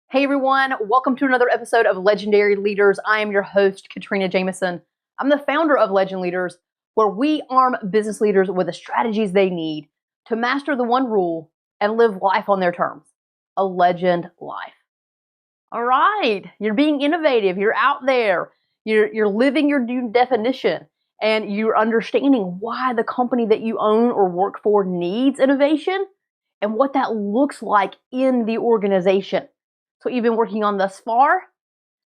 Hey everyone, welcome to another episode of Legendary Leaders. I am your host, Katrina Jameson. I'm the founder of Legend Leaders, where we arm business leaders with the strategies they need to master the one rule and live life on their terms. A legend life. All right, you're being innovative, you're out there, you're living your new definition, and you're understanding why the company that you own or work for needs innovation and what that looks like in the organization. So you've been working on thus far.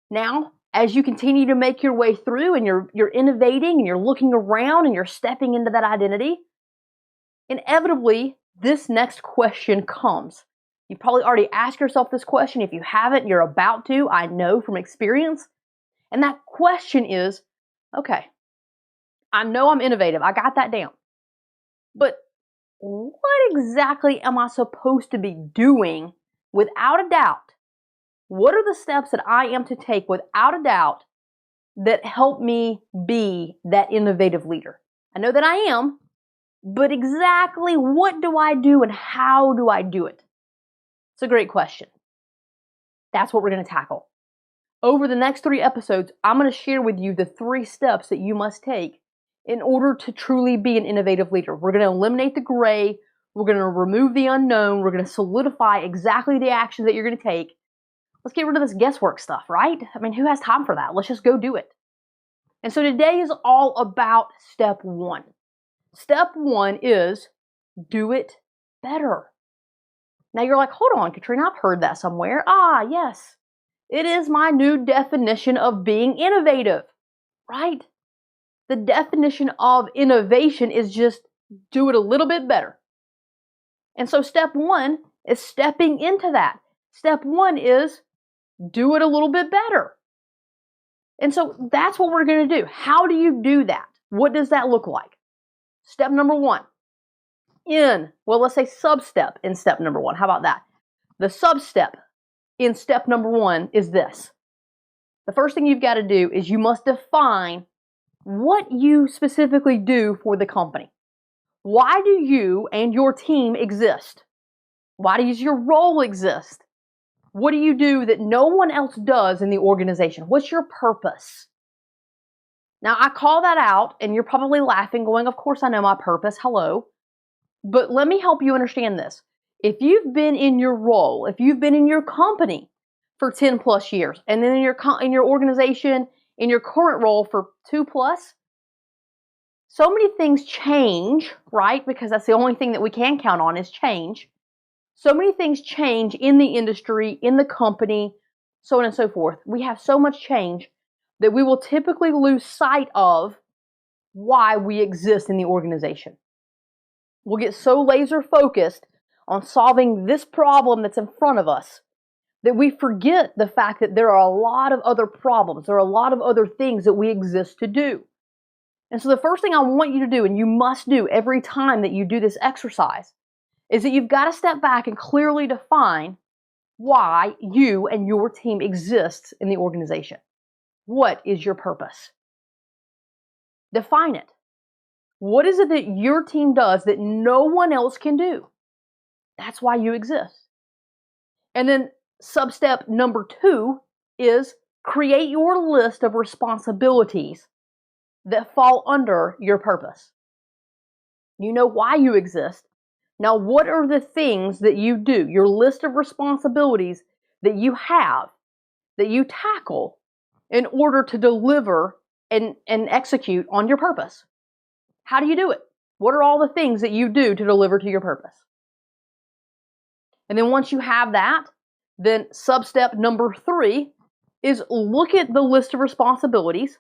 Now, as you continue to make your way through and you're innovating and you're looking around and you're stepping into that identity, inevitably, this next question comes. You've probably already asked yourself this question. If you haven't, you're about to, I know from experience. And that question is, okay, I know I'm innovative. I got that down. But what exactly am I supposed to be doing without a doubt? What are the steps that I am to take without a doubt that help me be that innovative leader? I know that I am, but exactly what do I do and how do I do it? It's a great question. That's what we're going to tackle. Over the next 3 episodes, I'm going to share with you the 3 steps that you must take in order to truly be an innovative leader. We're going to eliminate the gray. We're going to remove the unknown. We're going to solidify exactly the actions that you're going to take. Let's get rid of this guesswork stuff, right? I mean, who has time for that? Let's just go do it. And so today is all about step 1. Step 1 is do it better. Now you're like, hold on, Katrina, I've heard that somewhere. Ah, yes. It is my new definition of being innovative, right? The definition of innovation is just do it a little bit better. And so step 1 is stepping into that. Step 1 is do it a little bit better. And so that's what we're going to do. How do you do that? What does that look like? Step number 1. Let's say sub-step in step number 1. How about that? The sub-step in step number 1 is this. The first thing you've got to do is you must define what you specifically do for the company. Why do you and your team exist? Why does your role exist? What do you do that no one else does in the organization? What's your purpose? Now, I call that out, and you're probably laughing, going, of course I know my purpose, hello. But let me help you understand this. If you've been in your role, if you've been in your company for 10 plus years, and then in your organization, in your current role for 2 plus, so many things change, right? Because that's the only thing that we can count on is change. So many things change in the industry, in the company, so on and so forth. We have so much change that we will typically lose sight of why we exist in the organization. We'll get so laser focused on solving this problem that's in front of us that we forget the fact that there are a lot of other problems. There are a lot of other things that we exist to do. And so the first thing I want you to do, and you must do every time that you do this exercise, is that you've got to step back and clearly define why you and your team exists in the organization. What is your purpose? Define it. What is it that your team does that no one else can do? That's why you exist. And then sub-step number 2 is create your list of responsibilities that fall under your purpose. You know why you exist. Now, what are the things that you do, your list of responsibilities that you have, that you tackle in order to deliver and execute on your purpose? How do you do it? What are all the things that you do to deliver to your purpose? And then once you have that, then sub-step number 3 is look at the list of responsibilities,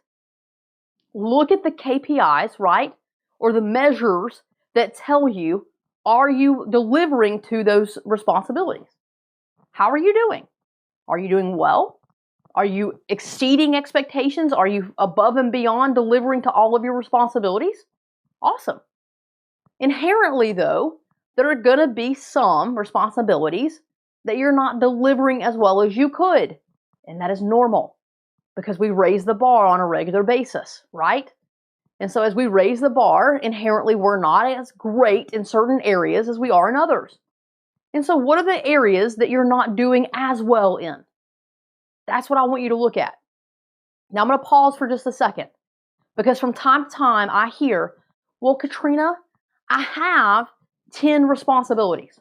look at the KPIs, right? Or the measures that tell you, are you delivering to those responsibilities? How are you doing? Are you doing well? Are you exceeding expectations? Are you above and beyond delivering to all of your responsibilities? Awesome. Inherently, though, there are going to be some responsibilities that you're not delivering as well as you could. And that is normal because we raise the bar on a regular basis, right? And so as we raise the bar, inherently we're not as great in certain areas as we are in others. And so what are the areas that you're not doing as well in? That's what I want you to look at. Now I'm going to pause for just a second, because from time to time I hear, well, Katrina, I have 10 responsibilities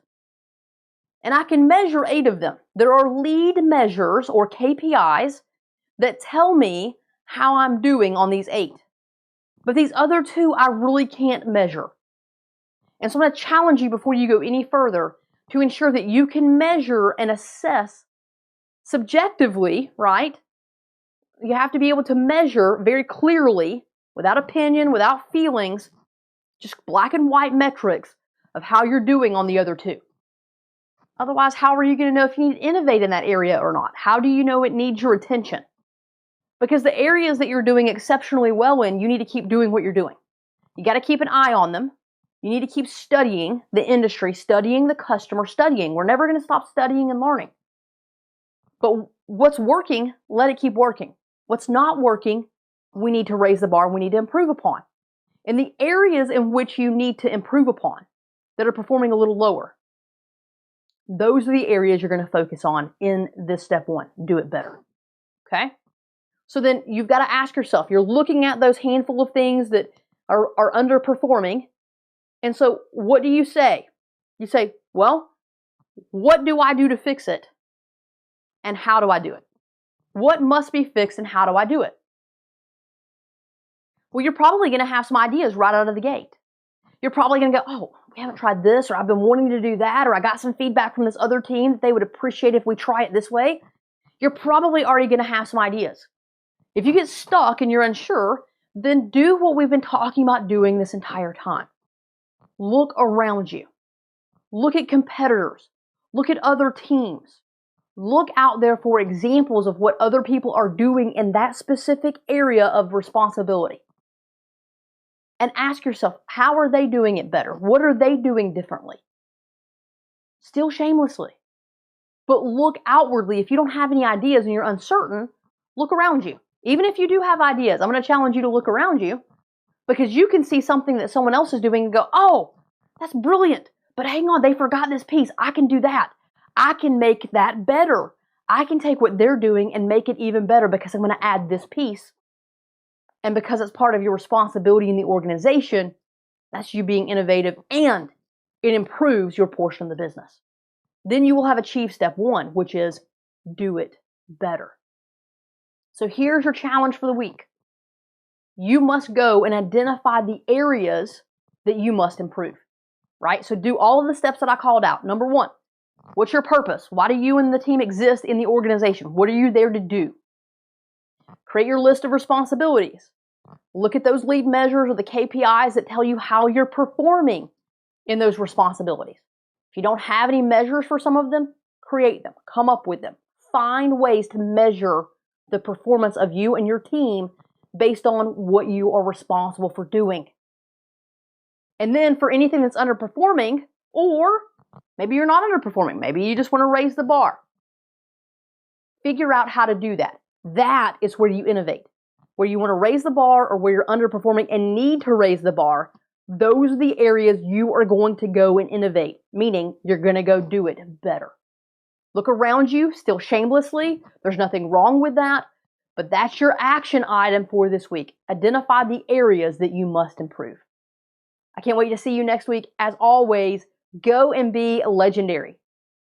and I can measure 8 of them. There are lead measures or KPIs that tell me how I'm doing on these 8. But these other 2 I really can't measure. And so I'm going to challenge you before you go any further to ensure that you can measure and assess subjectively, right? You have to be able to measure very clearly, without opinion, without feelings, just black and white metrics of how you're doing on the other 2. Otherwise, how are you going to know if you need to innovate in that area or not? How do you know it needs your attention? Because the areas that you're doing exceptionally well in, you need to keep doing what you're doing. You got to keep an eye on them. You need to keep studying the industry, studying the customer, studying. We're never going to stop studying and learning. But what's working, let it keep working. What's not working, we need to raise the bar, we need to improve upon. And the areas in which you need to improve upon that are performing a little lower, those are the areas you're going to focus on in this step 1. Do it better. Okay? So then you've got to ask yourself, you're looking at those handful of things that are underperforming. And so what do you say? You say, well, what do I do to fix it? And how do I do it? What must be fixed and how do I do it? Well, you're probably going to have some ideas right out of the gate. You're probably going to go, oh, we haven't tried this, or I've been wanting to do that, or I got some feedback from this other team that they would appreciate if we try it this way. You're probably already going to have some ideas. If you get stuck and you're unsure, then do what we've been talking about doing this entire time. Look around you. Look at competitors. Look at other teams. Look out there for examples of what other people are doing in that specific area of responsibility. And ask yourself, how are they doing it better? What are they doing differently? Still shamelessly. But look outwardly. If you don't have any ideas and you're uncertain, look around you. Even if you do have ideas, I'm going to challenge you to look around you, because you can see something that someone else is doing and go, oh, that's brilliant. But hang on, they forgot this piece. I can do that. I can make that better. I can take what they're doing and make it even better because I'm going to add this piece. And because it's part of your responsibility in the organization, that's you being innovative, and it improves your portion of the business. Then you will have achieved step 1, which is do it better. So here's your challenge for the week. You must go and identify the areas that you must improve, right? So do all of the steps that I called out. Number 1, what's your purpose? Why do you and the team exist in the organization? What are you there to do? Create your list of responsibilities. Look at those lead measures or the KPIs that tell you how you're performing in those responsibilities. If you don't have any measures for some of them, create them. Come up with them. Find ways to measure the performance of you and your team based on what you are responsible for doing. And then for anything that's underperforming, or maybe you're not underperforming, maybe you just want to raise the bar, figure out how to do that. That is where you innovate. Where you want to raise the bar or where you're underperforming and need to raise the bar, those are the areas you are going to go and innovate, meaning you're going to go do it better. Look around you, still shamelessly. There's nothing wrong with that, but that's your action item for this week. Identify the areas that you must improve. I can't wait to see you next week. As always, go and be legendary.